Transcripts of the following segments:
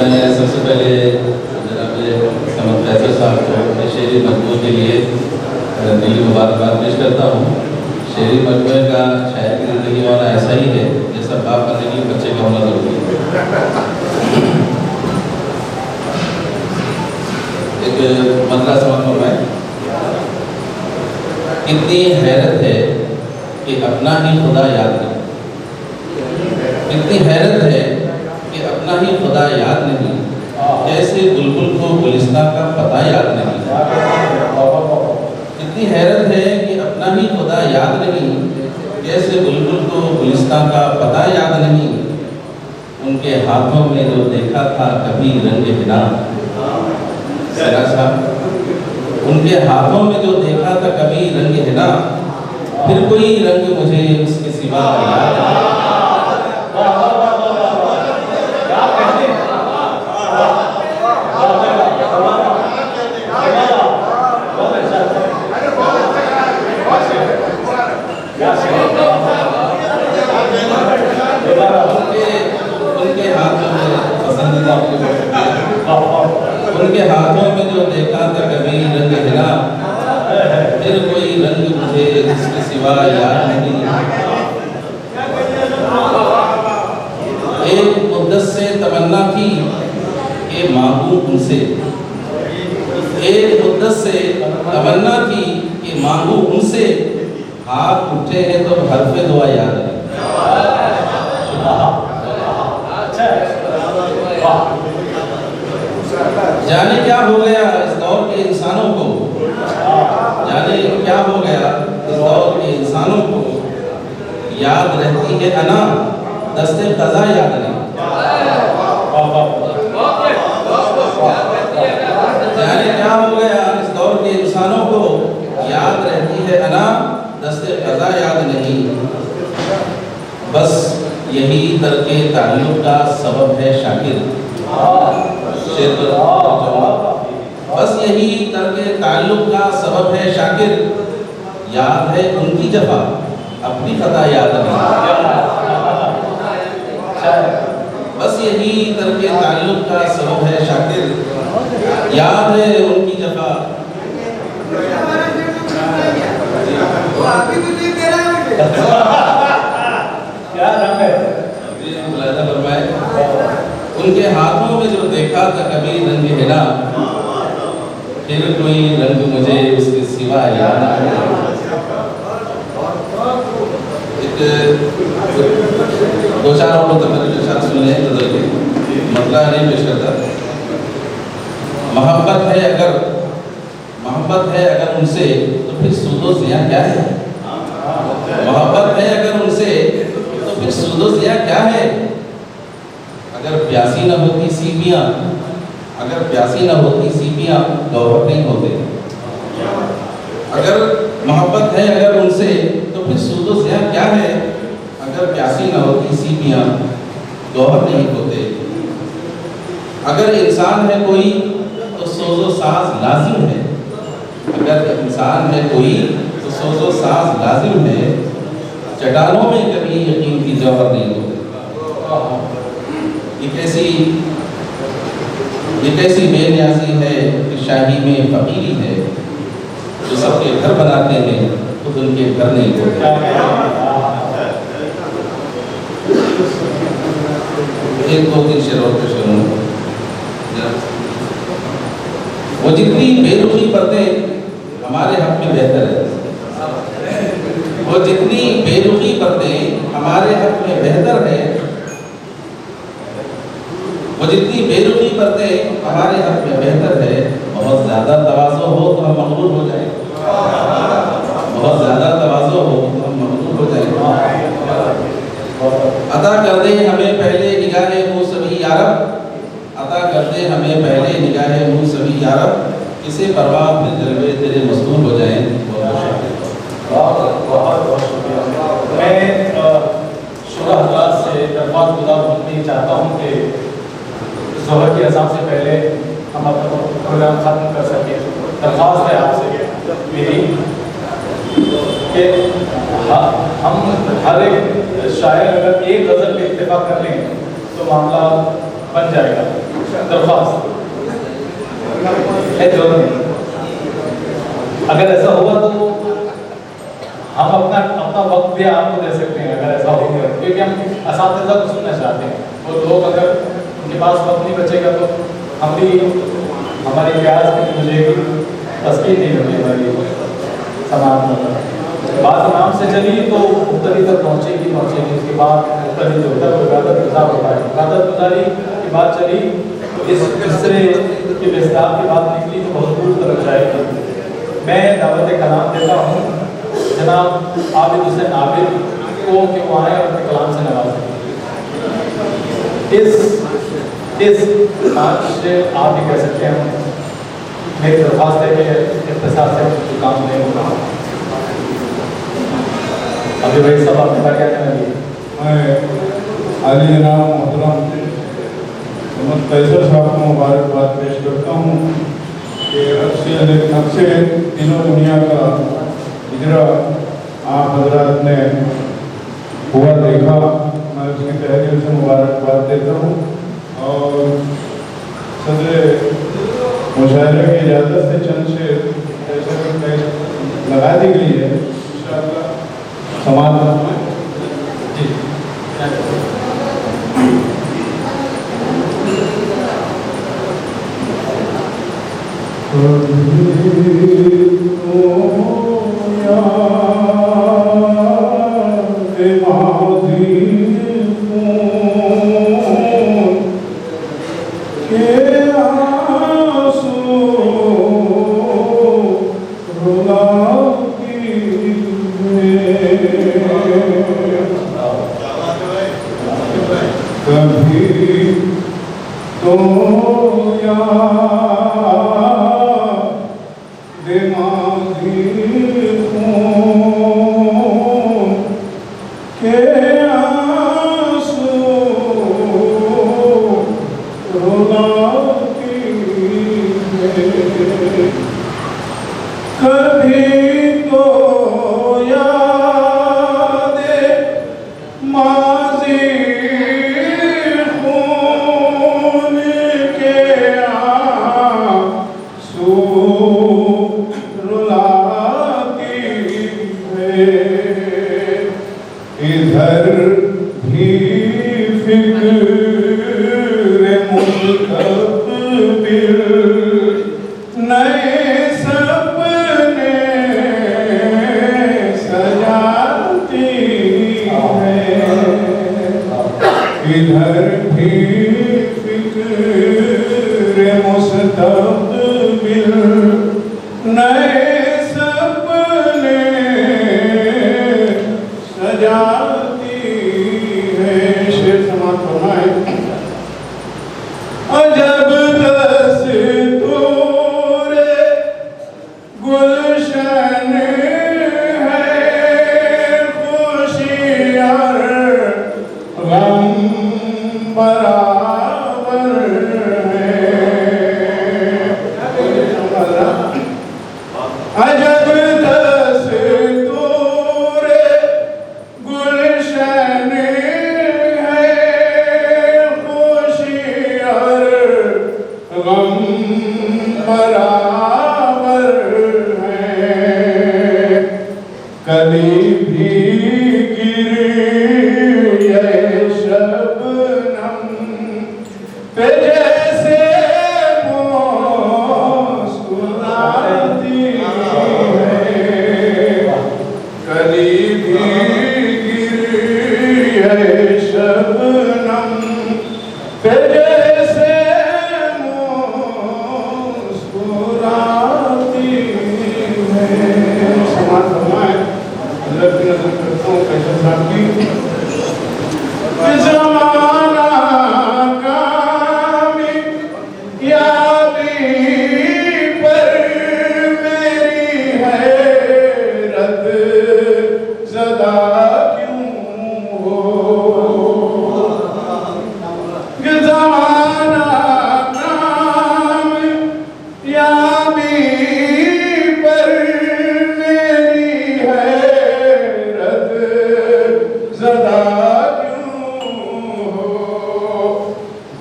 मैं सबसे पहले जनाब समद फैसल साहब को अपने शेरी मजमूए के लिए दिली मुबारकबाद पेश करता हूँ। शेरी मजमूए का शायर की ज़िंदगी होना ऐसा ही है जैसा बाप बनने के लिए बच्चे का होना ज़रूरी है। एक मतला समझ में कितनी हैरत है कि अपना ही खुदा याद नहीं, कितनी हैरत है कि अपना ही खुदा याद नहीं, कैसे बुलबुल को गुलिस्तान का पता याद नहीं। कितनी हैरत है कि अपना ही खुदा याद नहीं, कैसे बुलबुल को गुलिस्तान का पता याद नहीं। उनके हाथों में जो देखा था कभी रंग हिना, उनके हाथों में जो देखा था कभी रंग हिना, फिर कोई रंग मुझे उसके सिवा याद नहीं। उनके हाथों में जो देखा था कभी रंग हिना, फिर कोई रंग मुझे इसके सिवा याद नहीं। एक मुद्दत से तमन्ना थी कि मांगूं उनसे, एक मुद्दत से तमन्ना थी कि मांगूं उनसे, हाथ उठे हैं तो हरफ़े दुआ याद नहीं। जाने क्या हो गया इस दौर के इंसानों को, जाने क्या हो गया इस दौर के इंसानों को, याद रहती है अना दस्ते क़ज़ा याद नहीं। जाने क्या हो गया इस दौर के इंसानों को, याद रहती है अना दस्ते क़ज़ा याद नहीं। बस यही तर्के ताल्लुक़ का सबब है शाकिर, बस यही तर्के ताल्लुक़ का सबब है शाकिर। याद है उनकी जफ़ा अपनी ख़ता याद नहीं। बस यही तर्के ताल्लुक़ का सबब है शाकिर, याद है उनकी जफ़ा। क्या नाम है? उनके हाथों में जो देखा था कभी रंग हिना, फिर कोई रंग मुझे उसके सिवा याद नहीं। दो चार और मतलब सुन लें गज़ल के, मतलब नहीं पेश करता। मोहब्बत है अगर उनसे तो फिर सूदो ज़िया क्या है। मोहब्बत है अगर उनसे तो फिर सूदो ज़िया क्या है। अगर प्यासी न होती सीपियाँ, अगर प्यासी न होती सीपियाँ गौहर नहीं होते। अगर मोहब्बत है अगर उनसे तो फिर सूदो ज़िया क्या है। अगर प्यासी न होती सीपियाँ गौहर नहीं होते। अगर इंसान है कोई तो सोजो साज लाजिम है, अगर इंसान है कोई तो सोजो साज लाजिम है। चट्टानों में कभी यकीन की जौहर नहीं होते। ये कैसी बेनियाजी है कि शाही में फ़कीरी है, जो सबके घर बनाते हैं खुद उनके घर नहीं होते। एक दो तीन शेर और पेश करूँगा। वो जितनी बेरुखी बरतें हमारे हक में बेहतर है, वो जितनी बेरुखी बरतें हमारे हक में बेहतर है। वो जितनी बेरुखी बरतें हमारे हक में बेहतर है। बहुत ज़्यादा तवाज़ो हो तो हम मगरूर हो जाएं, बहुत ज़्यादा तवाज़ो हो तो हम मगरूर हो जाएं। अता कर दे हमें पहले निगाहे मूसवी यारब, अता कर दे हमें पहले निगाहे मूसवी यारब। किसे परवाह फिर जलवे तेरे मस्तूर हो जाएं। बहुत शुक्रिया। मैं शुरा हज़रात से दरख्वास्त गुज़ार नहीं चाहता हूँ कि ज़ोहर की अज़ान से पहले हम अपना प्रोग्राम ख़त्म कर सकें। दरख्वास्त है आपसे मेरी कि हम हर एक शायर अगर एक गज़ल पे इत्तेफाक कर लें तो मामला बन जाएगा। दरख्वास्त है जरूर। अगर ऐसा हुआ तो हम अपना वक्त भी आपको दे सकते हैं, अगर ऐसा हो गया, क्योंकि हम असातिज़ा को सुनना चाहते हैं। वो लोग अगर उनके पास वक्त नहीं बचेगा तो हम भी हमारी प्यास भी मुझेगी, तस्कीर नहीं होगी हमारी समाज में। बात नाम से चली तो मुख्तरी तक पहुँचेगी। उसके बाद मुख्तरी जो होता है वो इबादत गुज़ार होता है। इबादत गुज़ारी की बात चली तो इस तीसरे की विस्तार की बात निकली तो बहुत दूर तक जाएगी। मैं दावत कलाम देता हूँ जनाब आबिद हुसैन आबिद को कि वो आए और अपने कलाम से नवाजें। इस आज आप ही कह सकते हैं मेरी दरख्वास्त है कि इख्तिसार से काम नहीं होगा। अभी भाई सब आपने क्या कहना है? मैं आली जनाब मोहतरम मोहम्मद कैसर साहब को मुबारकबाद पेश करता हूँ कि अक्से तीनों दुनिया का हिजरा आप हजरात ने हुआ देखा। मैं उसकी तहरीर से मुबारकबाद देता हूँ और सदर मुशायरे की इजाज़त से चंद शेर ऐसे लगा दी गई है इंशाअल्लाह समाज में। जी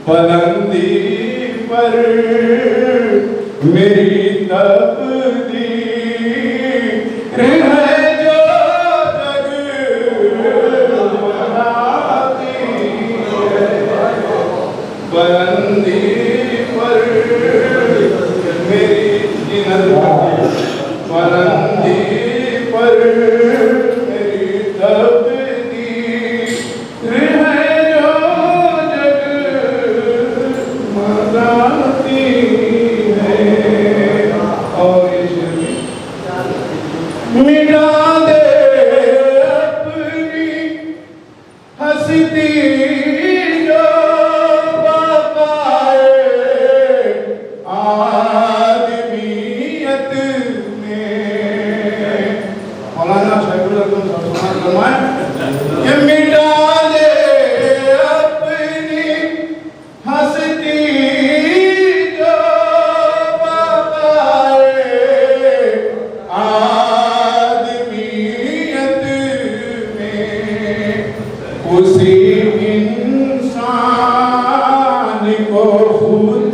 पलंग बुलंदी पर मेरी तकदीर है जो जग बनाती है। बुलंदी पर मेरी बुलंदी पर मेरी तकदीर है जो जग बनाती है। और मिटा दे अपनी हंसती जो बकाए आदमियत में। मौलाना शैखुल फरमाए कि मिटा दे अपनी हंसती जो बकाए आदमियत में। उसी इंसान को खुद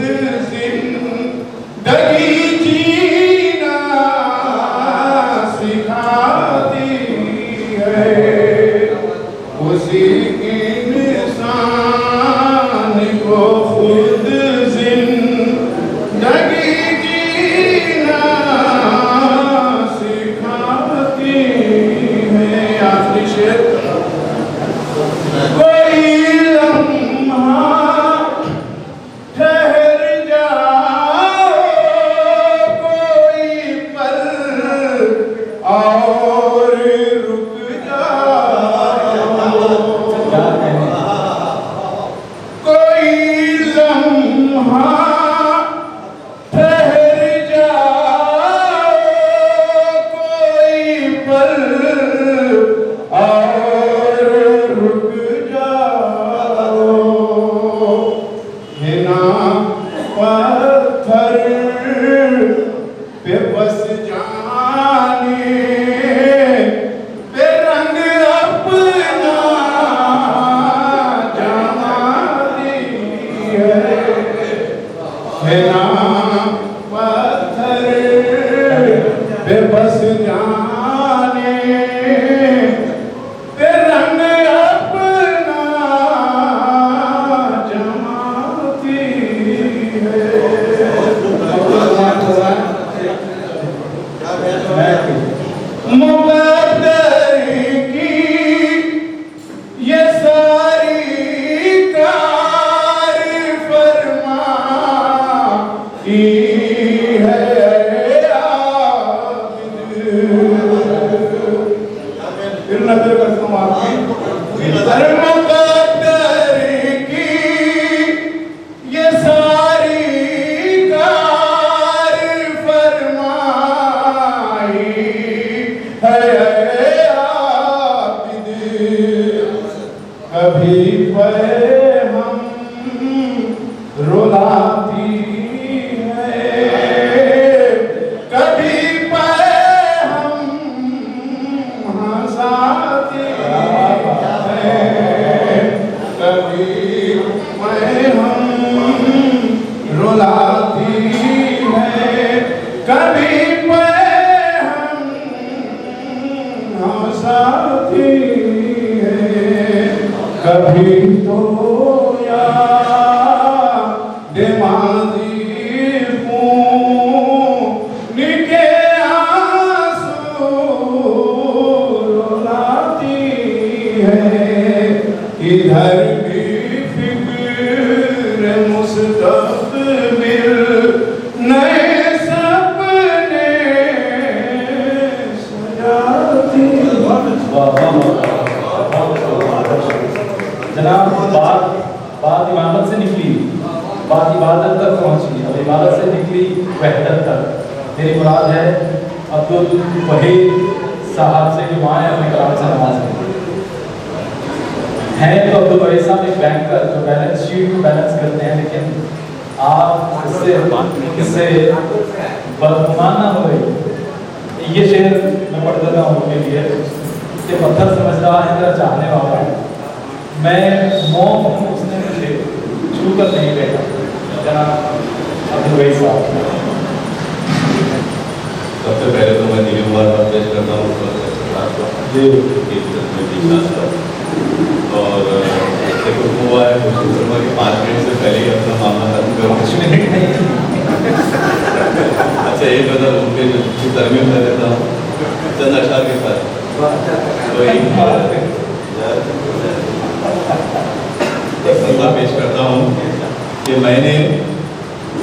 जिंदगी जीना सिखाती है। उसी इंसान को खुद जिंदगी जीना सिखाती है। आखिरी शेर, कोई लम्हा ठहर जाओ, कोई पल और रुक जाओ। कोई लम्हा ठहर जाओ, कोई पल और रुक जाओ। है ना पत्थर पे बस जाने पे रंग अपना जमाती है ना पत्थर पे बस जाने पे रंग अपना जमाती है। मुक़द्दर की ये सारी कार फरमाई है आबिद। फिर नजर करता हूँ आपकी। मुक़द्दर की ये सारी कार फरमाई है आबिद। कभी पे हम रुलाती है, कभी पे हम हंसाती है, कभी पे हम रुलाती है, कभी पे हम हंसाती है। कभी तो याद माज़ी खून के आंसू रुलाती है। इधर भी फिक्र मुस्तक़बिल नए सपने सजाती है। जनाब, बात इमामत से निकली, बात इबादत तक पहुंची, अब इबादत से निकली वहदत तक। मेरी मुराद है अब्दुल वहीद साहब से जो आए अपने कलाम से नमाज में हैं। तो अब्दुल वहीद साहब एक बैंकर जो बैलेंस शीट को बैलेंस करते हैं, लेकिन आप इससे बदगुमान ना हो। ये शेर मैं पढ़ देता हूँ उनके लिए कि पत्थर समझ रहा है तेरा चाहने वाला, मैं मोम हूँ उसने मुझे छू कर नहीं बैठा। ये और देखो हुआ है कोशिश करूँगा कि 5 मिनट से पहले ही अपना मामला खत्म करूँ। 5 मिनट नहीं। अच्छा एक बता उनके जो तरमीम कर देता हूँ चंद अशार के साथ। तो एक मसला पेश करता हूँ कि मैंने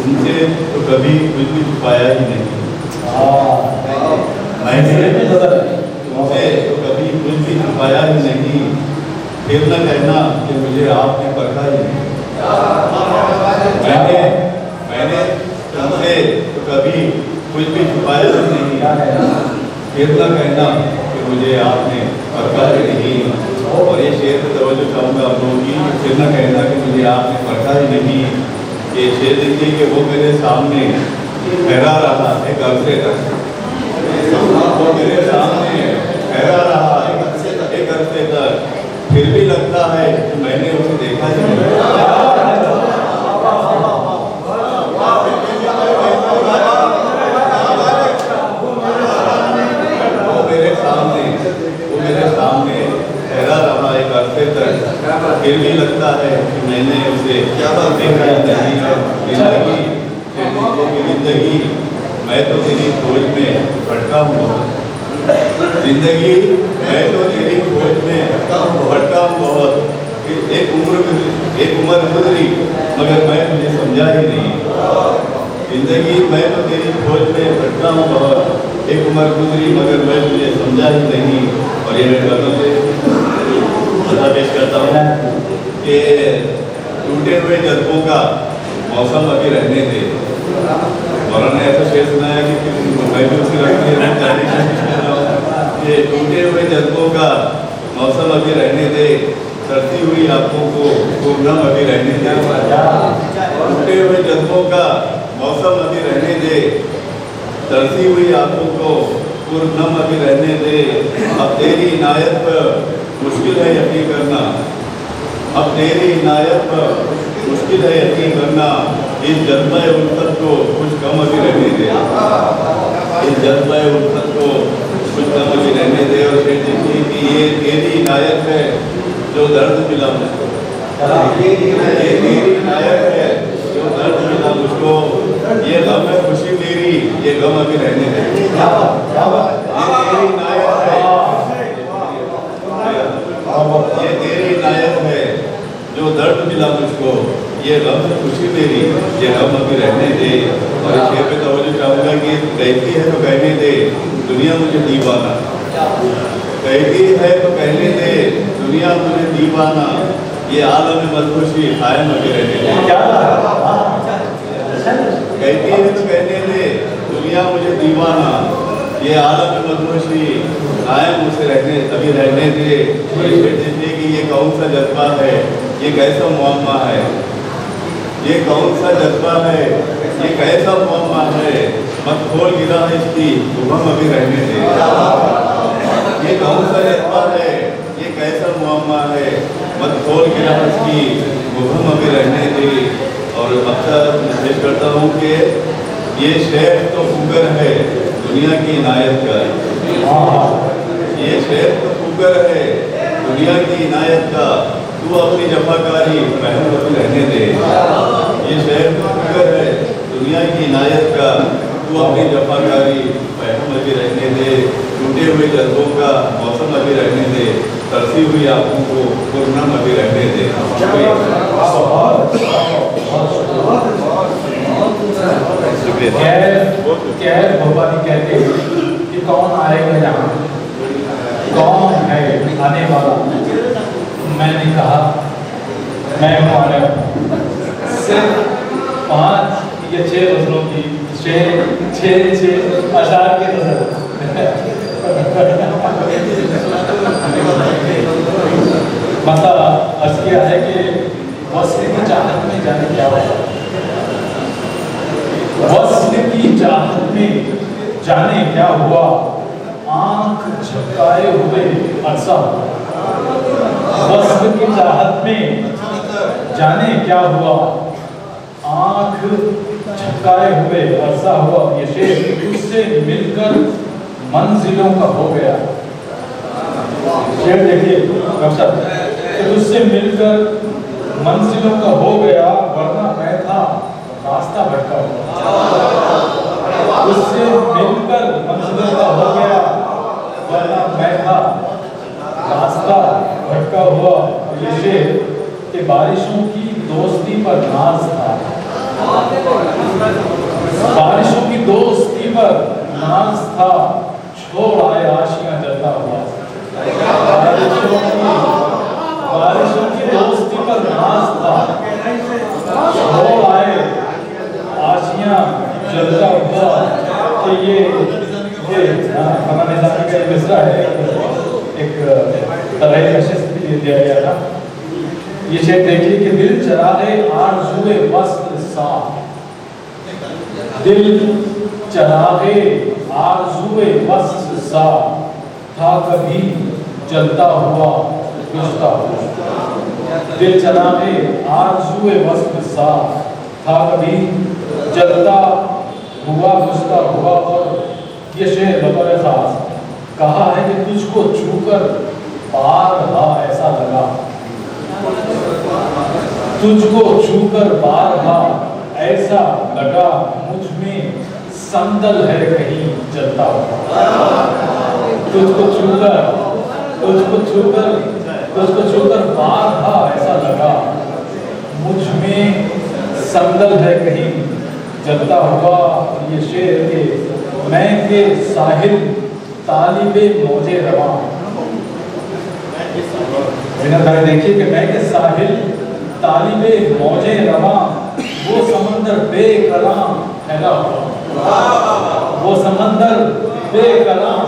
उनसे तो कभी कुछ भी छुपाया ही नहीं। मैंने उनसे तो कभी कुछ भी छुपाया ही नहीं, फिर न कहना कि मुझे आपने परखा ही नहीं। मैंने उनसे तो कभी कुछ भी छुपाया ही नहीं, फिर न कहना कि मुझे आपने परखा ही नहीं। और ये शेर पे तवज्जो चाहूँगा आप लोगों की, फिर न कहना कि मुझे आपने परखा ही नहीं। ये शेर देखिए कि वो मेरे सामने ठहरा रहा है घर से तक, वो मेरे सामने ठहरा रहा है एक अरसे तक, फिर भी लगता है कि मैंने उसे देखा ही नहीं। वो मेरे सामने ठहरा रहा एक अरसे तक, फिर भी लगता है कि मैंने उसे देखा ही नहीं। जिंदगी मैं तो तेरी खोज में भटका हूँ, जिंदगी मैं तो तेरी खोज में भटका हूँ बहुत। एक उम्र गुजरी मगर मैं तुझे समझा ही नहीं। जिंदगी मैं तो तेरी खोज में भटका हूँ बहुत, एक उम्र गुजरी मगर मैं तुझे समझा ही नहीं। और ये मैं बातों से बता पेश करता हूँ कि टूटे हुए जज्बों का मौसम अभी रहने दे। मौलाना ने ऐसा शेर सुनाया कि मैं भी उसकी ये टूटे हुए जज्बों का मौसम अभी रहने दे, तरती हुई आंखों को पूर्णम अभी रहने दे। टूटे हुए जज्बों का मौसम अभी रहने दे, तरती हुई आंखों को पूर्णम अभी रहने दे। अब तेरी इनायत पर मुश्किल है यकीन करना, अब तेरी इनायत पर मुश्किल है यकीन करना। इस जज्बा उल्फत को कुछ कम अभी रहने दे, इस जज्बा उल्फत को कुछ कम अभी रहने दे। और फिर देखिए कि ये तेरी इनायत है जो दर्द मिला मुझको, ये तेरी इनायत है जो दर्द मिला मुझको। ये गम है खुशी मेरी, ये गम अभी रहने दे। ये तेरी इनायत है, ये तेरी इनायत है जो दर्द मिला मुझको। ये गम है खुशी मेरी, ये गम अभी रहने दे। और इस शेर पे तवज्जो चाहूँगा कि कहती है तो कहने दे दुनिया मुझे दीवाना, कहती है तो कहने दे दुनिया मुझे दीवाना। ये आलम मदहोशी कायम अभी रहने दे। कहती है तो कहने दे दुनिया मुझे दीवाना, ये आलम मदहोशी कायम उसे अभी रहने दे। और इस शेर कि ये कौन सा जज्बा है, ये कैसा मुअम्मा है, ये कौन सा जज्बा है, ये कैसा मुअम्मा है। मत खोल गिरा है इसकी हम अभी रहने दे। ये कौन सा जज्बा है, ये कैसा मुअम्मा है। मत खोल गिरा है इसकी हम अभी रहने दे। और अक्सर पेश करता हूँ कि ये शेर तो फुकर है दुनिया की इनायत का, ये शेर तो फुकर है दुनिया की इनायत का। तू अपनी जफाकारी महम अभी रहने दे। ये शहर तो फुकर है दुनिया की इनायत का, तू अपनी जफाकारी महम अभी रहने दे। टूटे हुए जज्बों का मौसम अभी रहने दे, तरसी हुई आंखों को पूर्णम अभी रहने दे। भगवानी कहते कि कौन आएगा यहाँ, कौन है आने वाला। मैंने कहा मैं हूँ आने वाला। सिर्फ 5 या 6 गज़लों की 6 अशार की गज़ल मतलब अर्ज़ किया है कि वस्ल की चाहत में जाने क्या हुआ, वस्ल की चाहत में जाने क्या हुआ। आँख झपकाए हुए अरसा हुआ, वस्ल की चाहत में जाने क्या हुआ। आँख झपकाए हुए अरसा हुआ। ये शेर उससे मिलकर मंजिलों का हो गया, शेर देखिए डॉक्टर, तुझसे मिलकर मंजिलों का हो गया, वरना मैं था रास्ता भटका हुआ। उससे मिलकर मंजिलों का हो गया, वरना मैं था रास्ता भटका हुआ। ये शेर कि बारिशों की दोस्ती पर नाज था, बारिशों की दोस्ती पर नाज था, छोड़ आए आशियां जलता हुआ। बारिशों की दोस्ती पर नाज था, छोड़ आए आशियां जलता हुआ। कि ये हमारे निजामी का मिसरा है, एक तरह का शेर भी दिया गया था। ये शेर देखिए कि दिल चरागे आरज़ुए वस्ल सा, दिल चरागे आरज़ुए वस्ल सा, था कभी जलता हुआ बुझता हुआ। दिल चरागे आरज़ुए वस्ल सा, था कभी जलता हुआ बुझता हुआ। और ये शेर बतौर खास कहा है कि तुझको छूकर पार रहा ऐसा लगा, तुझको छूकर बार बार ऐसा लगा, मुझ में संदल है कहीं जलता हुआ। तुझको छूकर बार बार ऐसा लगा, मुझ में संदल है कहीं जलता हुआ। ये शेर के मैं के साहिल तालिबे मौजे रवां, भाई देखिए कि मैं के साहिल तालिबे मौजे रवां, वो समंदर बेकराम ठहरा हुआ, वो समंदर बेकराम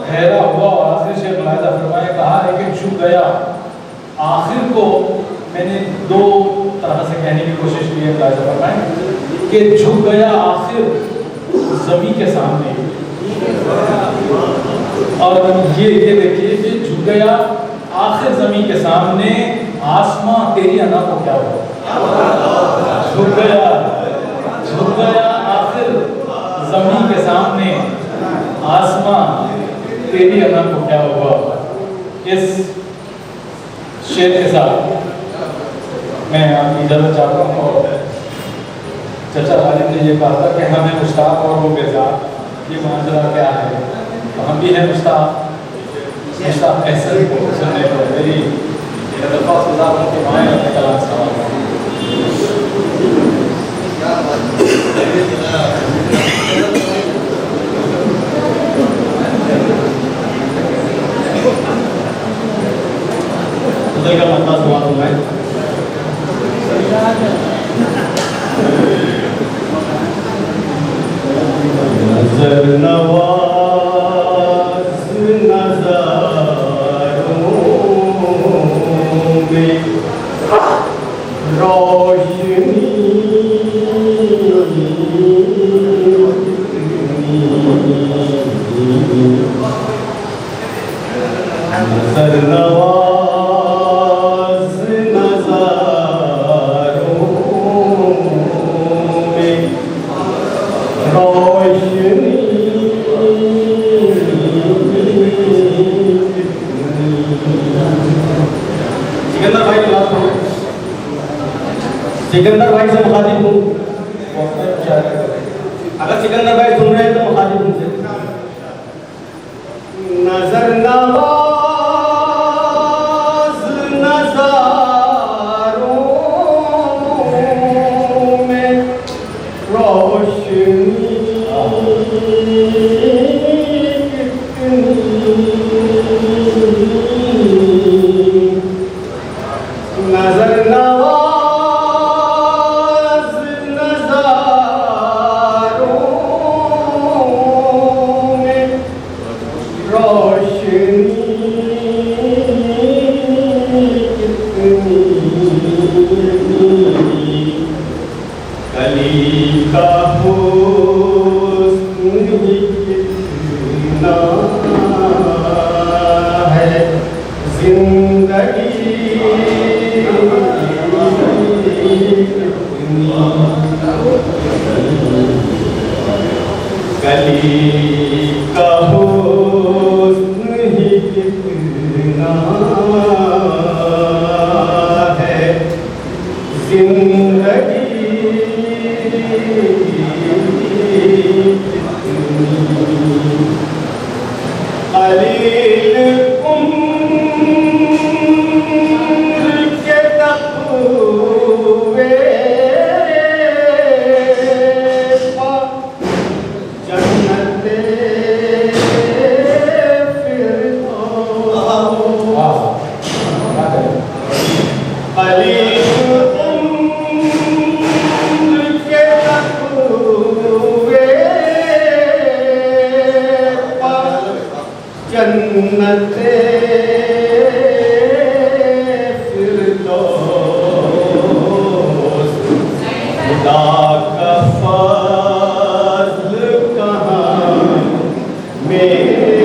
ठहरा हुआ। और आखिर शेर मुलाहिजा फरमाया, कहा है कि झुक गया। आखिर को मैंने दो तरह से कहने की कोशिश की है मुलाहिजा फरमाया कि झुक गया आखिर ज़मीं के सामने। और ये देखिए कि झुक गया आखिर ज़मीं के सामने, आसमां तेरी अना को क्या हुआ। झुक गया आखिर ज़मीं के सामने, आसमां तेरी अना को क्या हुआ। इस शेर के साथ मैं आपकी इजाज़त चाहता हूँ। और चचा वालिद ने ये कहा था कि हमें मुश्ताक और वो बेजार, ये माजरा क्या है। तो हम भी हैं मुश्ताक ऐसे को सुनने को। मेरी दरख्वास्त गुजार हूँ कि वहाँ अपने कलाम सवाल का मतलब सवाल हुआ है। नजर नवाज नज़ारों में रोशनी, नजर नवाज नज़ारों में रोशनी, सिकंदर भाई से मुखातिब हूँ। अगर सिकंदर भाई सुन रहे हैं तो मुखातिब उनसे। नजर नवाज नज़ारों में रोशनी, नजर नवाज नज़ारों में रोशनी कितनी, कली का हुस्न कितना है, जिंदगी कली का हुस्न ही कितना कलील उम्र के तक़वे पर जन्नते फिरदौस। कलील उम्र के तक़वे पर जन्नते फिरदौस। खुदा का फज़्ल कहाँ मेरी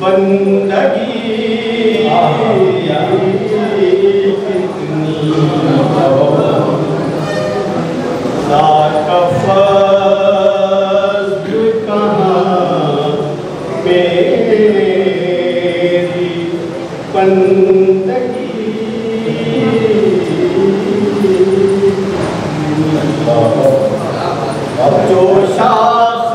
बंदगी कितनी। खुदा का फज़्ल कहाँ मेरी बंदगी। जो शाख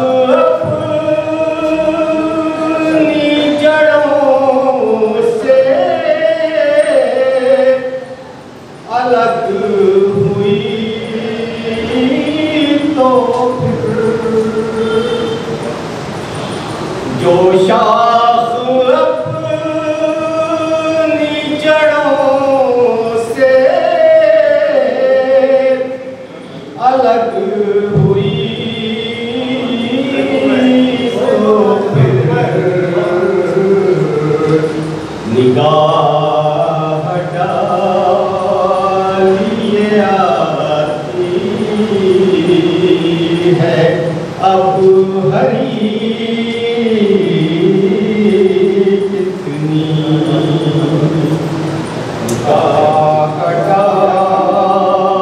अपनी जड़ों से अलग हुई तो जो शाख अपनी जड़ों से अलग हुई तो फिर निगाह डालिए आती है अब हरी कितनी। निगाह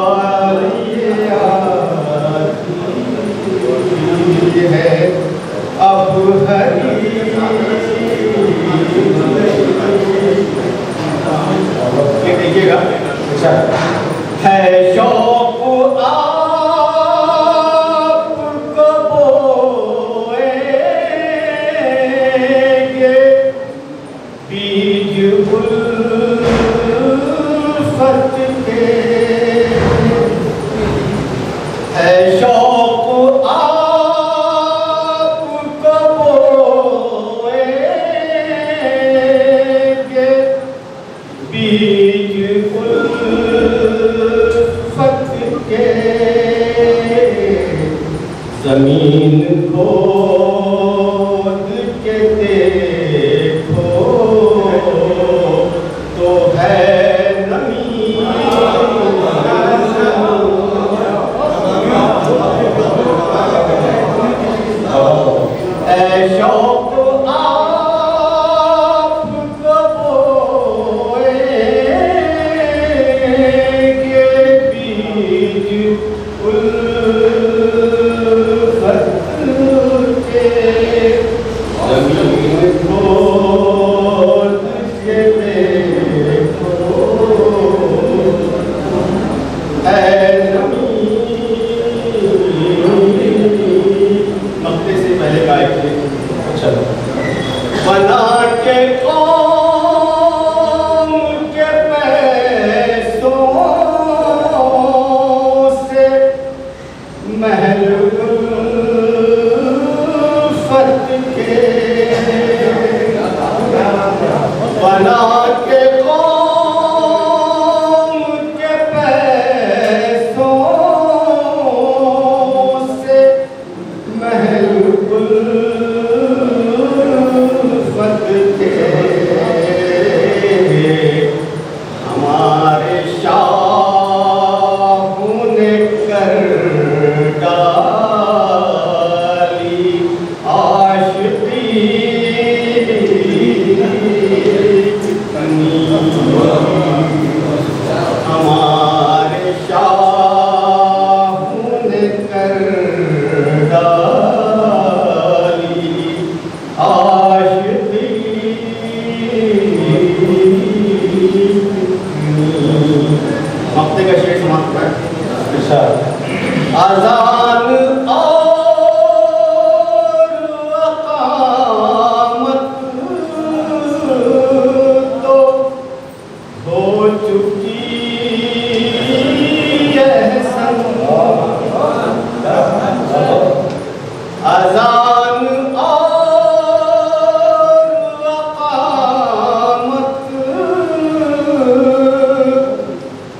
डालिए आती है अब हरी। ये देखिएगा है शौक आपको बोएंगे बीज उल्फत के। है शौक आपको बोएंगे बीज उल्फत के। ज़मीन खोद के देखो तो है नमी। है शौक आपको बोएंगे बीज उल्फत के। हफ्ते का शेर समाप्त हुआ है। अज़ान और अक़ामत तो हो चुकी है अज़ान और अक़ामत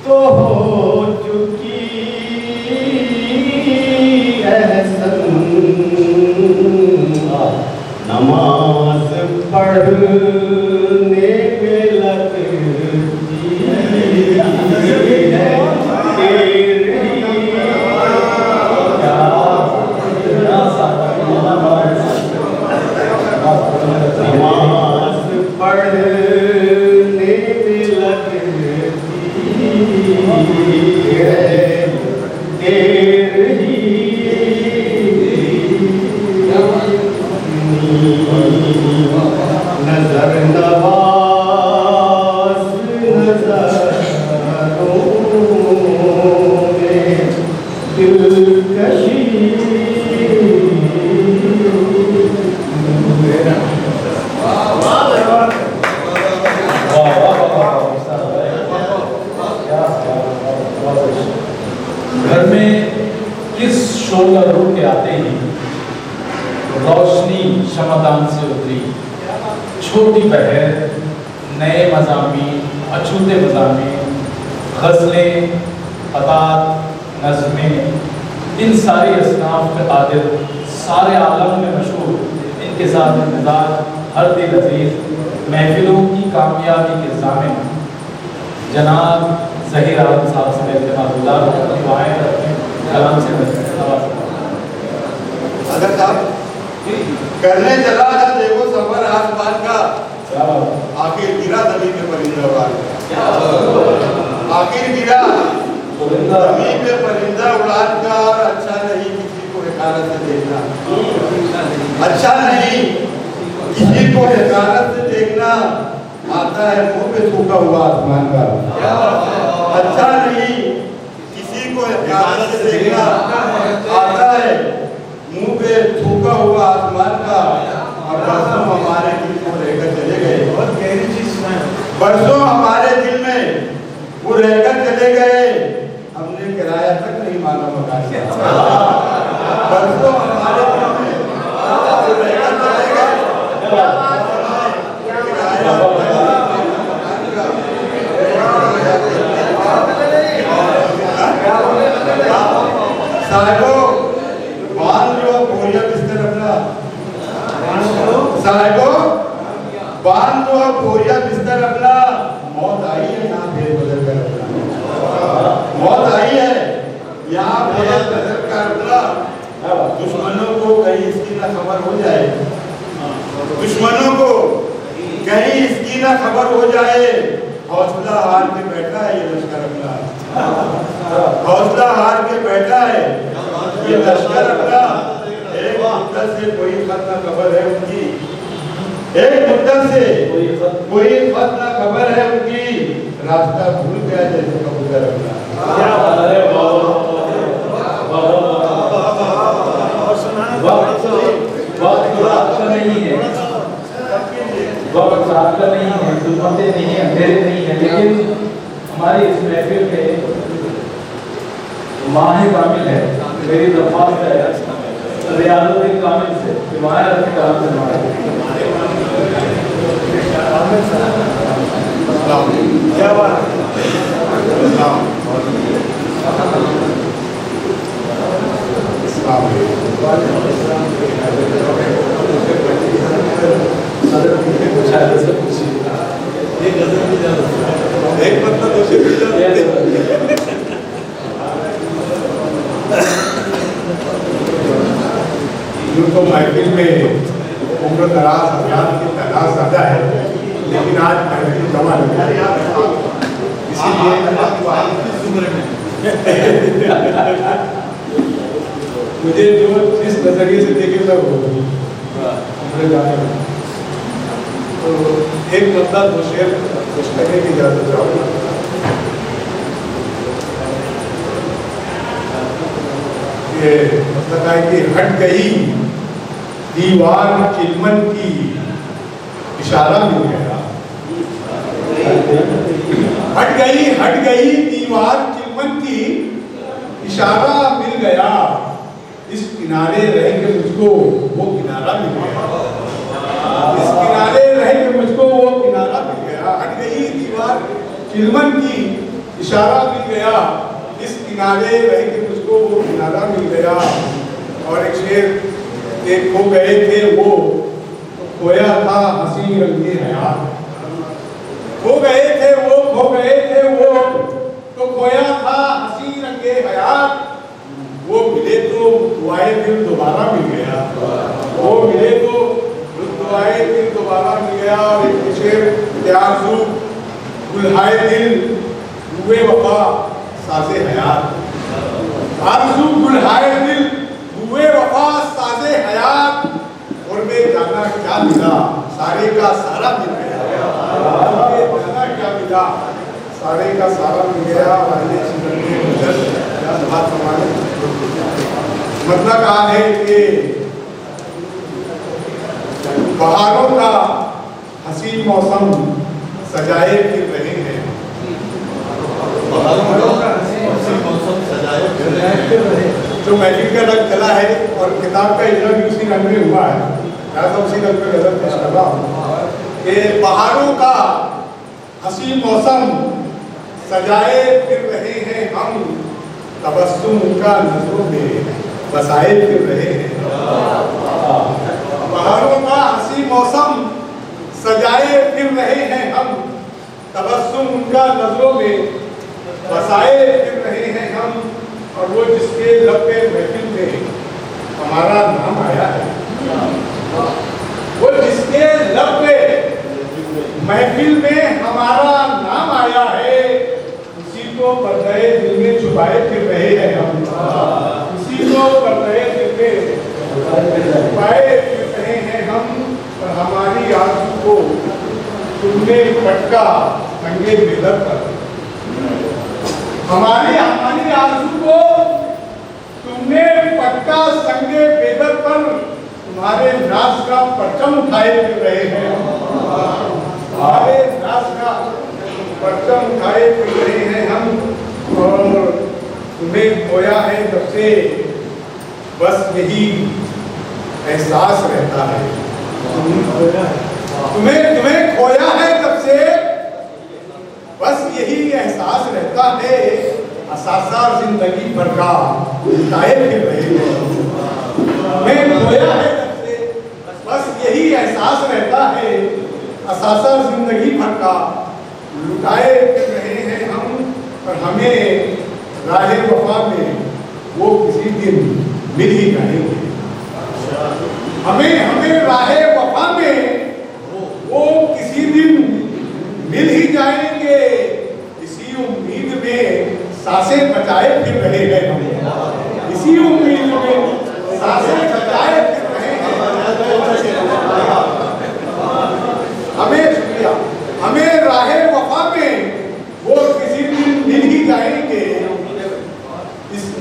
तो हो चुकी है नमाज पढ़ने में लगती है नमाज पढ़ने में लगती है नजर नवाज नजरों में दिलकशी घर में किस शोला रूप के आते ही रोशनी शमदान से उतरी, छोटी बहर, नए मज़ामीन, अछूते मज़ामीन, गज़लें, ख़तात, नज़में, इन सारी असनाफ के कादिर, सारे आलम में मशहूर, इनके साथ मिजाज हर दिल अजीज महफिलों की कामयाबी के ज़ामिन जनाब ज़हीर आलम साहब से मेरे जनाबुल्लाह दुआएं करते कलाम से अगर साहब करने चला था देखो सफर आसमान का, आखिर गिरा जमीन पे परिंदा उड़ा, आखिर गिरा जमीन पे परिंदा उड़ान का। और अच्छा नहीं किसी को हिकारत से देखना, अच्छा नहीं किसी को हिकारत से देखना, आता है मुंह पे थूका हुआ आसमान का। अच्छा नहीं किसी को हिकारत से देखना, आता है मुंह पे थूका हुआ आसमान का। और बरसों हमारे दिल को रहकर चले गए, बहुत गहरी चीज सुनाए, बरसों हमारे दिल में वो रहकर चले गए, हमने किराया तक नहीं मांगा मकान का। बरसों हमारे दिल में वो रहकर चले गए, किराया साहिबो बांध लो बोरिया बिस्तर अपना, साहिबो बांध लो बोरिया बिस्तर अपना। मौत आई है यहाँ फेर बदल कर अपना, मौत आई है यहाँ फेर बदल कर अपना। दुश्मनों को कहीं इसकी ना खबर हो जाए, दुश्मनों को कहीं इसकी ना खबर हो जाए, हौसला हार के बैठा है ये लश्कर अपना, हौसला हार के बैठा है ये लश्कर अपना। एक मुद्दत से कोई खत ना खबर है उनकी, एक मुद्दत से कोई खत ना खबर है उनकी, रास्ता भूल गया जैसे कबूतर अपना। वक्त नहीं है, वक्त रात नहीं है, दुश्मन नहीं है, अंधेरे नहीं है, लेकिन हमारी इस महफिल में माह कामिल है, मेरी दरख्वास्त है रियाज़ुल कामिल से कि माह रखी काम से क्या बात एक मतलब तो महफिल में उम्र दराज हजरात की तादाद ज़्यादा है, लेकिन आज महफिल जमा नहीं है, इसीलिए मुझे जो जिस नजरिए से देखे मैं वो तो एक मतलब दो शेर कुछ कहने की इजाजत चाहूँगा। ये मतलब है कि हट गई दीवार चिलमन की, इशारा मिल गया। हट गई दीवार चिलमन की, इशारा मिल गया। इस किनारे रह के मुझको वो किनारा मिल गया। इस किनारे रह के मुझको वो किनारा मिल गया। हट गई दीवार चिलमन की, इशारा मिल गया। इस किनारे रह के मुझको वो किनारा मिल गया। और एक शेर, एक खो गए थे वो खोया था हंसी रंगे हयात। खो गए थे वो तो खोया था हंसी रंगे हयात। वो मिले तो दुआए दिल दोबारा मिल गया। वो मिले तो दुआए दिल दोबारा मिल गया। और एक शेर, आरज़ू गुलहाए दिल हुए वफा साज़े हयात। आरज़ू गुलहाए दिल हुए वफा साज़े हयात। और मैं जाना क्या मिला, सारे का सारा मिल गया। जाना क्या मिला, सारे का सारा मिल गया। मतलब कहा है कि बहारों का हसीन मौसम सजाए फिर रहे हैं। बहारों का हसीन मौसम सजाए फिर रहे हैं। जो मैजिक का रंग चला है और किताब का इजरा भी उसी रंग में हुआ है। मैं तो उसी रंग में गजल पेश कर रहा हूँ कि बहारों का हसीन मौसम सजाए फिर रहे हैं हम, तबस्सुम उनका नजरों में बसाए फिर रहे हैं। बहारों का हसीन मौसम सजाए फिर रहे हैं हम, तबस्सुम उनका नजरों में बसाए फिर रहे हैं हम। और वो जिसके लब पे महफिल में हमारा नाम आया है, वो जिसके लब पे महफिल में हमारा नाम आया है, उसी को पर्दे दिल में छुपाए फिर रहे हैं हम। उसी को पर्दे दिल में छुपाए फिर रहे हैं हम। और हमारी आंसू को तुमने पटका संगे बेदर पर। हमारी आंसू को तुमने पटका संगे बेदर पर। तुम्हारे नाश का परचम उठाए फिर रहे हैं। तुम्हारे नाश का परचम उठाए फिर रहे हैं हम। और तुम्हें खोया है तब से बस यही एहसास रहता है। तुम्हें खोया है तब से बस यही एहसास रहता है। असासा जिंदगी भर का उठाए फिर रहे हैं। मैं खोया है तब से बस यही एहसास रहता है। असासा जिंदगी भर का लुटाए फिर रहे हैं हम। और हमें राह वफा में वो किसी दिन मिल ही जाएंगे। हमें राह वफा में वो किसी दिन मिल ही जाएंगे। इसी उम्मीद में सांसें बचाए फिर रहे हैं हम। इसी उम्मीद में सांसें बचाए फिर रहे हैं। हमें राह वफा में वो किसी दिन मिल ही जाएंगे।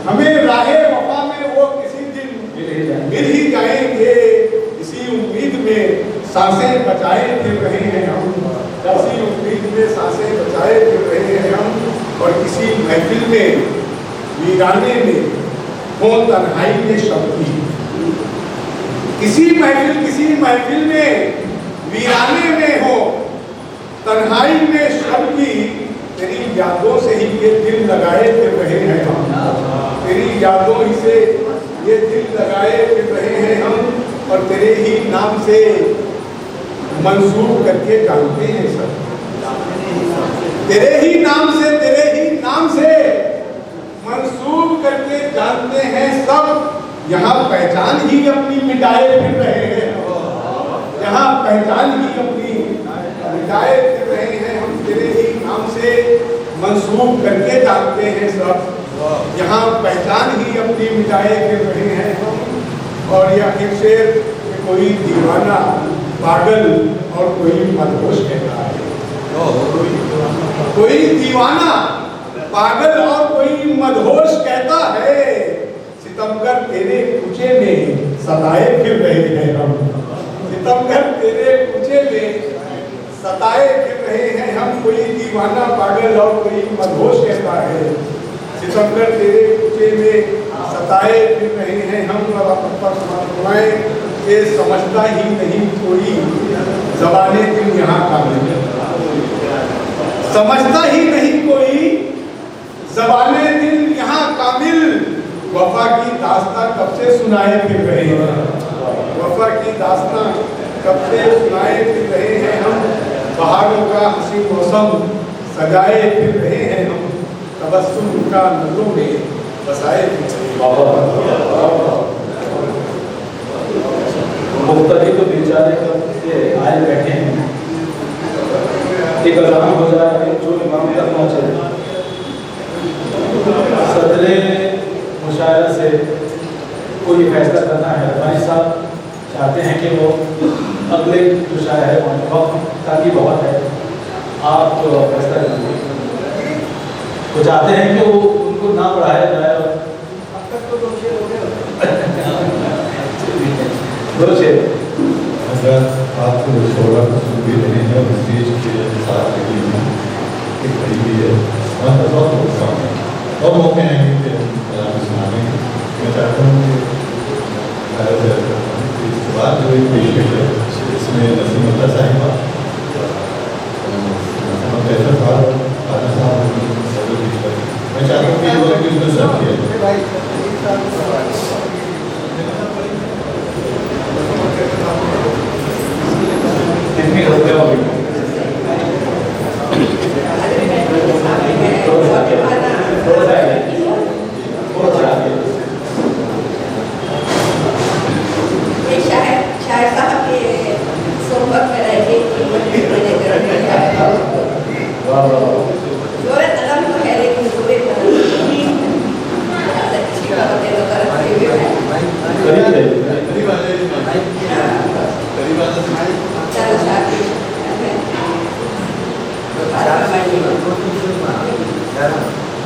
हमें राह वफा में वो किसी दिन मिल ही जाएंगे। इसी उम्मीद में सांसें बचाए फिर रहे हैं हम। इसी उम्मीद में सांसें बचाए फिर रहे हैं हम। और किसी महफिल में वीराने में हो तन्हाई में शब की। किसी महफिल में वीराने में हो तन्हाई में शब की। तेरी यादों से ही ये दिल लगाए फिर रहे हैं हम। तेरी यादों ही से ये दिल लगाए फिर रहे हैं हम। और तेरे ही नाम से मंसूब करके जानते हैं सब। तेरे ही नाम से मंसूब करके जानते हैं सब। यहाँ पहचान ही अपनी मिटाए फिर रहे हैं। यहाँ पहचान ही अपनी मिटाए फिर रहे हैं हम। तेरे ही नाम से मंसूब करके जानते हैं सब। यहाँ पहचान ही अपनी मिटाए फिर रहे हैं हम। और यह एक शेर कोई दीवाना पागल और कोई मदहोश कहता है। कोई दीवाना पागल और कोई मदहोश कहता है। सितमगर तेरे कुचे में सताए फिर रहे हैं हम। सितमगर तेरे कुचे में सताए फिर रहे हैं हम। कोई दीवाना पागल और कोई मदहोश कहता है। सितमगर तेरे कुचे में सताए फिर रहे हैं हम। सुनाए ये समझता ही नहीं कोई ज़बाने दिल यहाँ का नहीं। समझता ही नहीं कोई ज़बाने दिल यहाँ कामिल। वफा की दास्तां कब से सुनाए फिर रहे हैं। वफा की दास्तां कब से सुनाए फिर रहे हैं हम। बहारों का हंसी मौसम सजाए फिर रहे हैं हम। तबस्सुम का नजरों में बसाए फिर रहे हैं। मुख्तलिफ तो बेचारे कब से आए बैठे हैं। एक अज़ान हो जाए जो इमाम तक पहुँचे। सदरे मुशायरा से कोई फैसला करना है। भाई साहब चाहते हैं कि वो अगले जो शायर है वक्त ताकि बहुत है आप तो फैसला कीजिए। वो चाहते हैं कि वो उनको ना पढ़ाया जाए। अब तक तो दो शेर अगर आप शोरा को सुन भी रहे हैं और स्टेज के साथ लगी हैं एक करीबी है हमारे पास बहुत काम है और मौके आएंगे कि हम सुनाने। मैं चाहता हूँ कि इसके बाद जो एक पेशकश है इसमें नसीम अल्लाह साहिबा कैसा था राजा साहब मैं चाहता हूँ कि ये लोग इसमें सर्व किया। कितनी होते होगी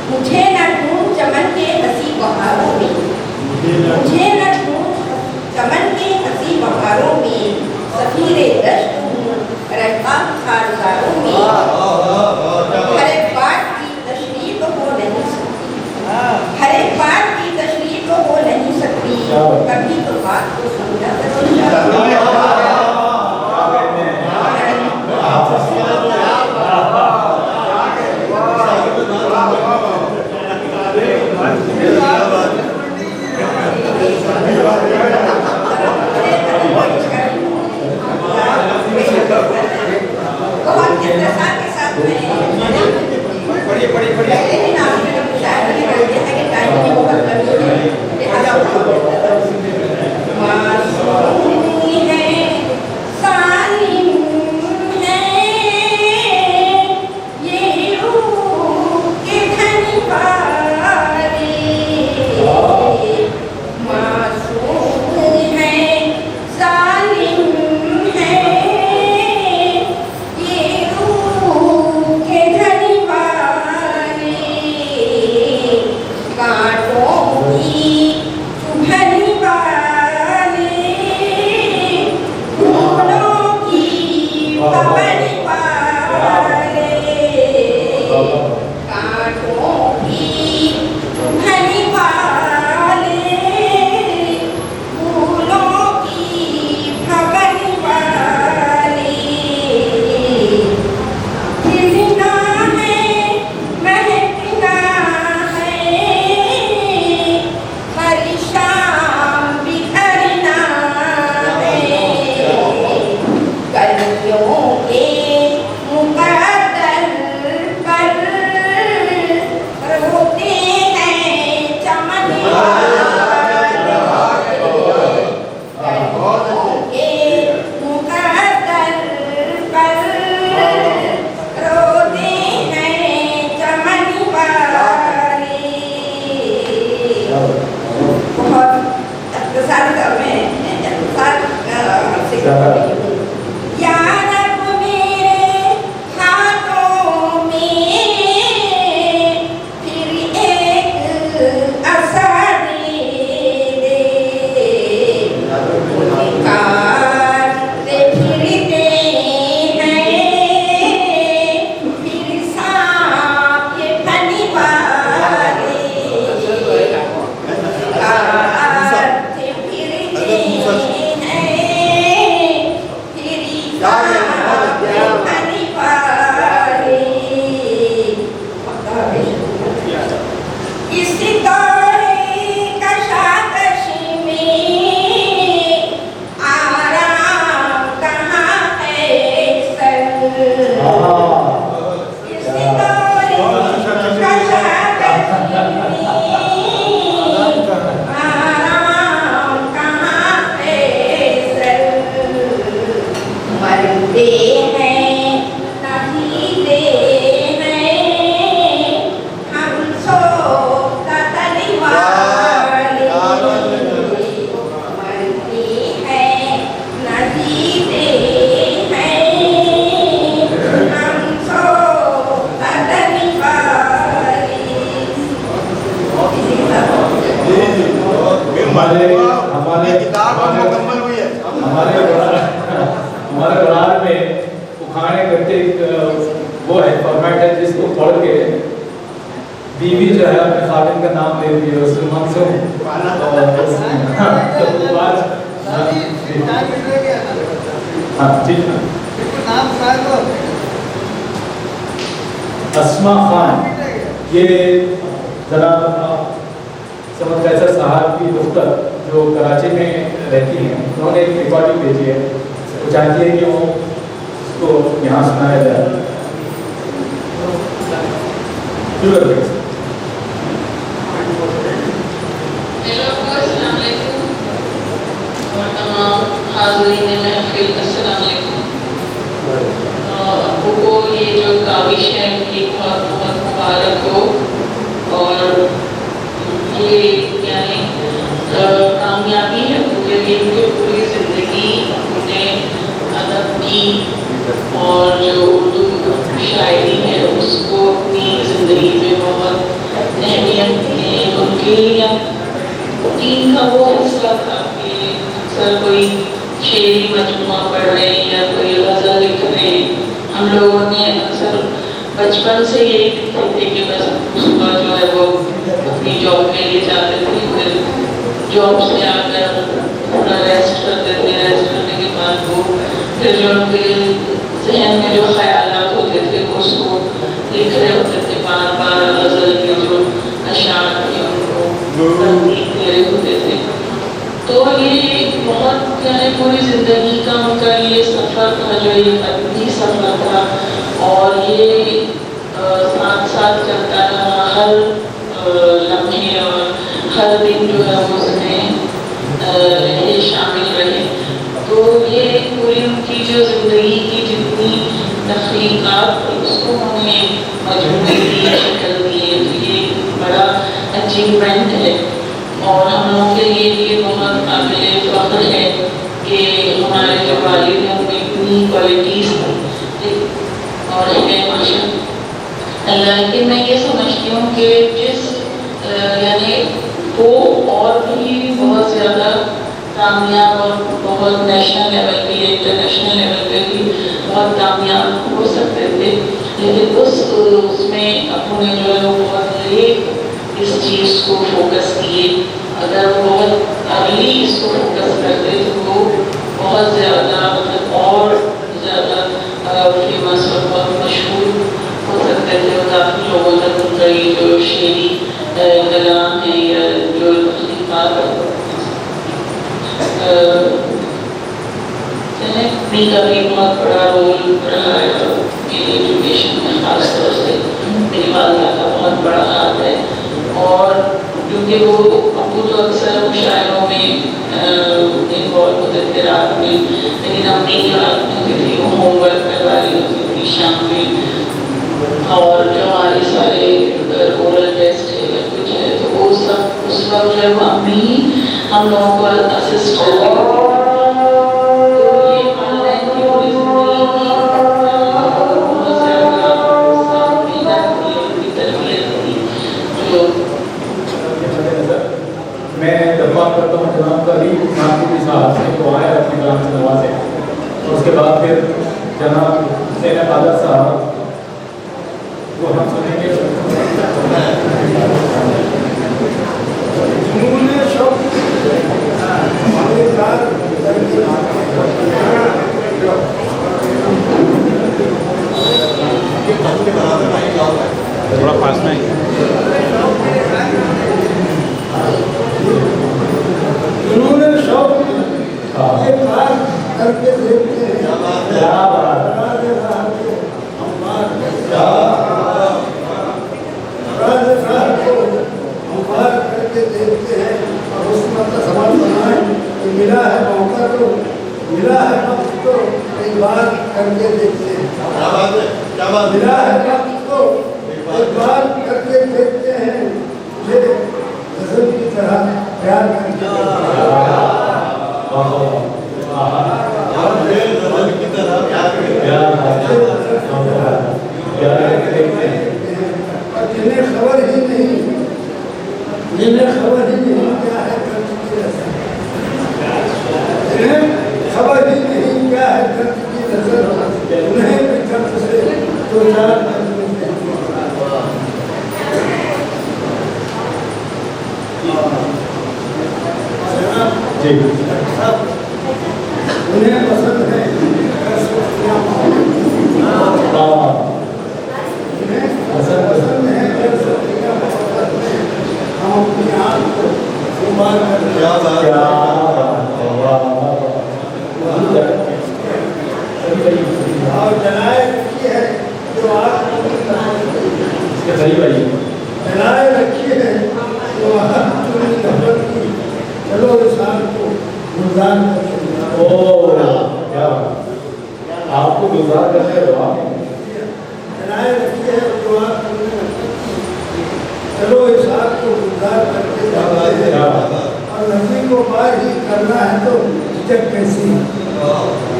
मुझे न ढूंढ चमन के हंसी बहारों में। मुझे न ढूंढ चमन के हंसी बहारों में। सफीरे दश्त हूँ रखा खारदारों में। हर एक बात की तशरीफ हो नहीं सकती। हर एक बात की तशरीफ हो नहीं सकती। कभी तो बात को समझा बहुत के साथ इसी दौरे कशाकशी में आराम कहाँ है सर। इसी दौरे कशाकशी में आराम कहाँ है सर। मरते हैं नहीं दे हमारे बरार में उखाड़े करके एक वो है फॉर्मेट है जिसको पढ़ के बीवी जो है अपने खाविन का नाम लेती है उससे मंसूब ठीक है। अस्मा खान ये जनाब समझ कैसर साहब की पुस्तक जो कराची में रहती हैं उन्होंने एक रिकॉर्डिंग भेजी है वो चाहती है कि वो उसको यहाँ सुनाया जाए। आपको को ये जो काविश है उनकी बहुत बहुत मुबारक हो और ये यानी कामयाबी है उनके लिए कि पूरी ज़िंदगी उन्हें अदब की और जो उर्दू शायरी है उसको अपनी ज़िंदगी में बहुत अहमियत है। उनके लिए दीन का वो हिस्सा था कि अक्सर कोई शेरी मजमुआ पढ़ रहे हैं या कोई गज़ल लिख रहे हैं। हम लोगों ने अक्सर बचपन से यही लिखते थे कि बस सुबह जो है वो अपनी जॉब के लिए जाते थे, फिर जॉब से आकर थोड़ा रेस्ट करते थे, रेस्ट करने के बाद वो फिर जो उनके जहन में जो ख्यालात होते थे वो उसको लिख रहे होते थे बार बार। गज़ल के जो अशार थे उनको तहरीक दे रहे होते थे। तो ये बहुत यानी पूरी ज़िंदगी का उनका ये सफ़र था जो एक अद्भुत सफ़र था और ये साथ साथ चलता रहा। हर लम्हे और हर दिन जो है वो उसमें ये शामिल रहे। तो ये पूरी उनकी जो ज़िंदगी की जितनी तख्लीक़ात थी उसको उन्होंने मजमूई दी, शक्ल दी है। तो ये बड़ा अचीवमेंट है और हम लोगों के लिए ये बहुत काबिल फ़ख्र है कि हमारे जो वालिद हैं उनमें इतनी क्वालिटीज़ थी और है माशाअल्लाह। लेकिन मैं ये समझती हूँ कि जिस यानी वो और भी बहुत ज़्यादा कामयाब और बहुत नेशनल लेवल पे या इंटरनेशनल लेवल पे भी बहुत कामयाब हो सकते थे, लेकिन उसमें अपने जो है वो बहुत लेट इस चीज़ को फोकस किए। अगर वो बहुत अर्ली इसको फोकस करते तो वो बहुत ज़्यादा मतलब और ज़्यादा फेमस और बहुत मशहूर हो सकते थे और काफ़ी लोगों तक उनका ये जो शेरी कलाम है या जो तख्लीक़ात तहरीक का भी बहुत बड़ा रोल रहा है एजुकेशन में, ख़ास तौर से मेरी वालिदा का बहुत बड़ा हाथ है। और क्योंकि वो अबू तो अक्सर मुशायरों में इन्वॉल्व होते थे रात में, लेकिन अम्मी की रात में होती थी, वो होमवर्क करवा रही होती थी शाम में। और जो हमारे सारे ओरल टेस्ट है या कुछ है तो वो सब उस वक्त जो है वो अम्मी हम लोगों को असिस्ट कर रही होती थी। तो ये ऑनलाइन की पूरी ज़िंदगी की बहुत ज़्यादा मेहनत थी, उनकी तरबियत थी जो मैं दफा करता हूँ जनाब करीब नागपुरी साहब से तो आए अपने कलाम से नवाजे और उसके बाद फिर जनाब हुसैन आदर साहब को हम सुनेंगे। थोड़ा पास में करके देखते हैं और उसमें मतलब समझ बनाए कि मिला है मौका तो मिला है वक्त तो एक बार करके देखते हैं। क्या बात है, क्या बात है। मिला है वक्त तो एक बार करके देखते हैं, मुझे गजल की तरह प्यार करके जिन्हें खबर ही नहीं क्या है दर्द की नजर, जिन्हें खबर ही नहीं क्या है दर्द की नजर, उन्हें भी दर्द से दो चार उन्हें पसंद है पसंद है हम अपनी आँख को संभाल कर क्या बात और जलाए रखी है जो आग जलाए रखी है जो आग नफरत की, चलो इस आग को गुलजार आपको गुजार करने जलाए रखी है जो आग चलो इस आग को गुलजार करके जाते हैं। और नदी को पार ही करना है तो झिझक कैसी,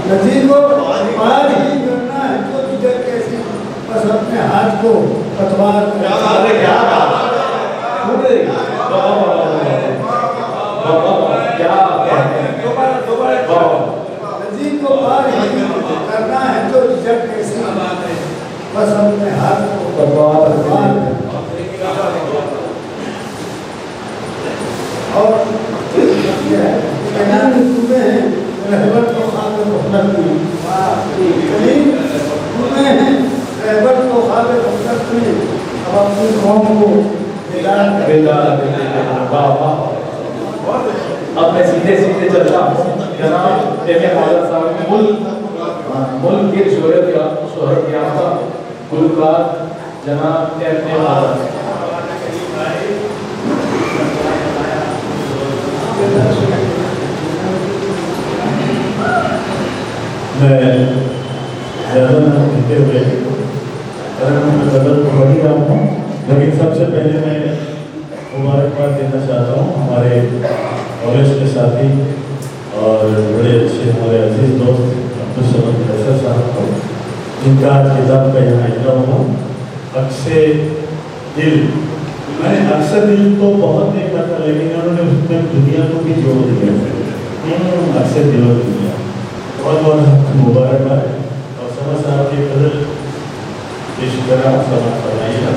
नदी को पार ही करना है तो झिझक कैसी, बस अपने हाथ को पतवार नदी को पार ही करना है तो झिझक कैसी, बस अपने हाथ को पतवार और रहबत को खाते मोहब्बत में रहबत को खाते मोहब्बत में अब अपनी कौम को अब मैं सीधे सीधे चलता हूँ जनाब एम.ए. साहब मुल्क के शोहरत याफ्ता गुलकार जनाब एम.ए. मैं ज़्यादा ना कहते हुए अगर मैं गज़ल पढ़ ही रहा हूँ, लेकिन सबसे पहले मैं मुबारकबाद देना चाहता हूँ हमारे कॉलेज के साथी और बड़े अच्छे हमारे अजीज़ दोस्त अब्दुल समद कैसर साहब को, जिनका किताब का यहाँ इल्जा हुआ अक्से दिल। मैं अक्सर दिल को बहुत देखा था, लेकिन उन्होंने उसमें दुनिया को भी जोड़ दिया। अक्सर दिल और दुनिया बहुत बहुत मुबारकबाद। और समझ साहब की गज़ल पेश करा समझ फरमाइएगा।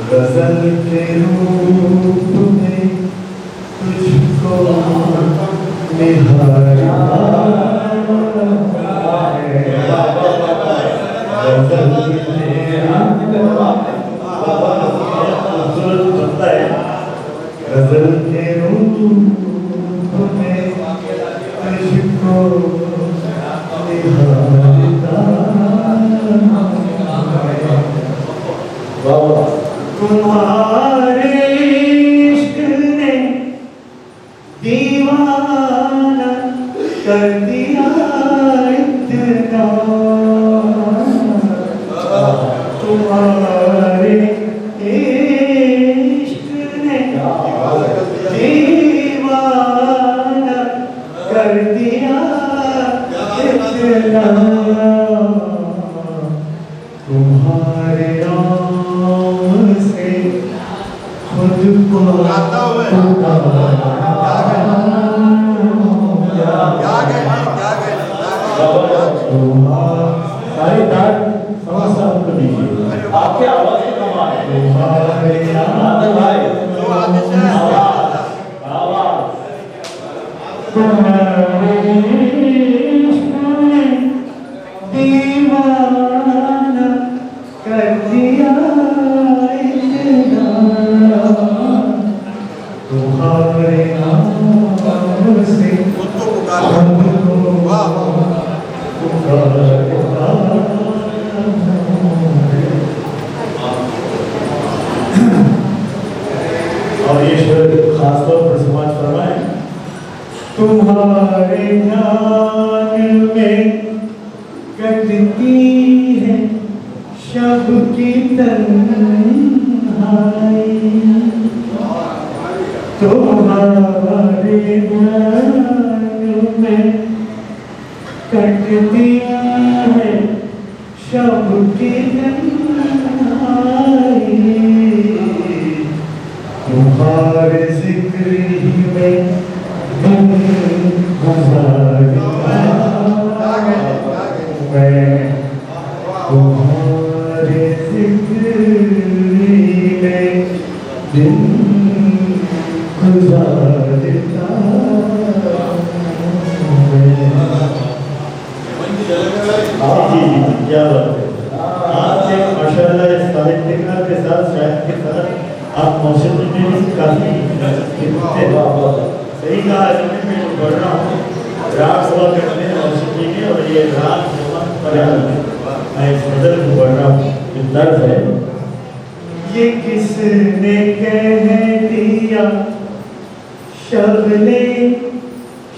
गजल के रूप में तुझको निहारा गजल के रूप में तुझको तुम्हारे इश्क ने दीवाना कर दिया इतना, तुम्हारे इश्क ने दीवाना कर दिया इतना तुम्हारे नाम से खुद को आपके आवाज में कम आ रही है आदर भाई दीवाना कर दिया इतना तुम्हारे नाम से और ईश्वर खासतौर पर समाज फरमाए तुम्हारे ध्यान में कटती है शब की तन्हाई तुम्हारे ध्यान में कटती है शब की तन्हाई तुम्हारे जिक्र ही में दिन गुजारता मैं तुम्हारे जिक्र ही में दिन गुजारता क्या बात है। आज से माशाल्लाह इस साहित्यकार के साथ शायद के साथ आप मौसीकी में भी काफी सही कहा है। मैं पढ़ रहा हूँ राग सभा करते हैं मौसीकी में और ये राग सभा मैं इस मदर को पढ़ रहा हूँ दर्द है। ये किसने कह दिया शबने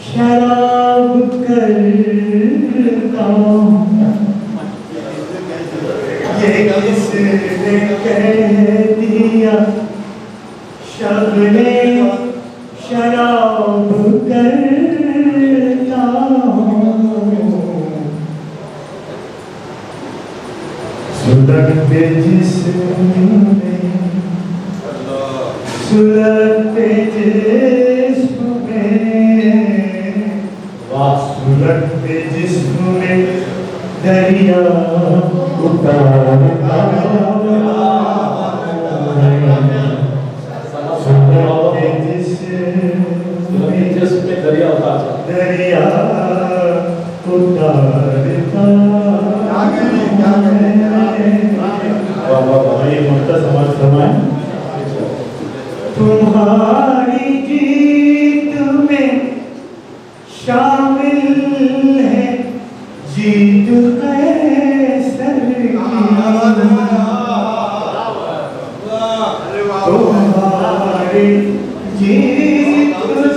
शराब करता ये किसने कह दिया शबने शराब करता सुलगते जिस्म सुलगते जिस्म सुलगते जिस्म में दरिया उतारता सुलगते जिस्म में दरिया उतारता ये ममता समाज फरमाए तुम्हारी जीत में शामिल है जीत कैसर की तुम्हारी जीत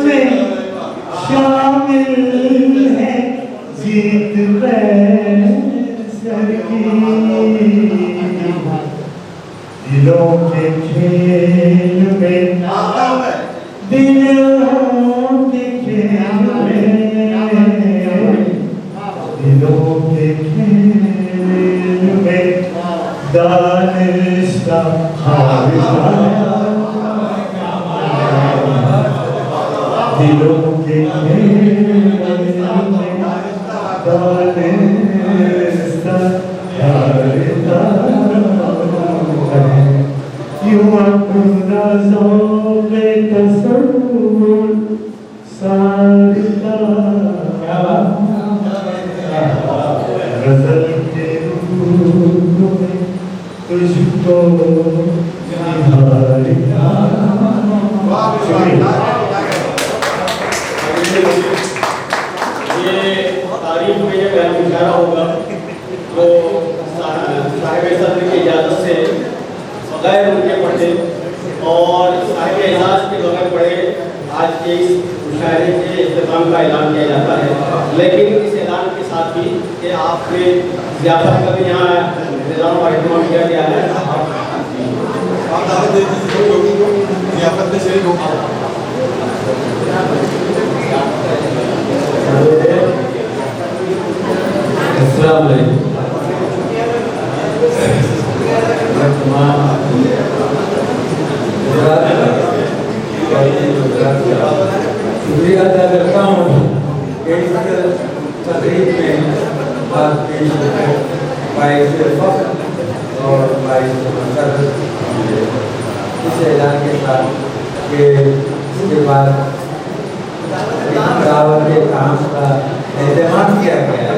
में शामिल है जीत कैसर की दिलों के खेल में दिलों के खेल में दिलों के खेल में दानिस्ता दिलों के खेल में दानिस्ता यूं अपना ज़ौक़ तसव्वुर सारता गज़ल के रूप में तुझको निहारता। ये तारीफ में जब बयान इशारा होगा तो साहिब सदर की इजाज़त से बगैर उनके पढ़े और साहिब एजाज के बगैर पढ़े आज के इस मुशायरे के इख्तिताम का ऐलान किया जाता है। लेकिन इस ऐलान के साथ भी कि आपने ज़ियाफ़त का भी यहाँ इंतजाम और अहतमाम किया गया है। आप दावत दे दीजिए लोगों को ज़ियाफ़त में शरीक होगा। प्रोग्राम में शुक्रिया अदा करता हूँ कि इस तकरीब में बात पेश भाई शेरफा और भाई इस ऐलान के साथ कि इसके बाद दावत के काम का एहतमाम किया गया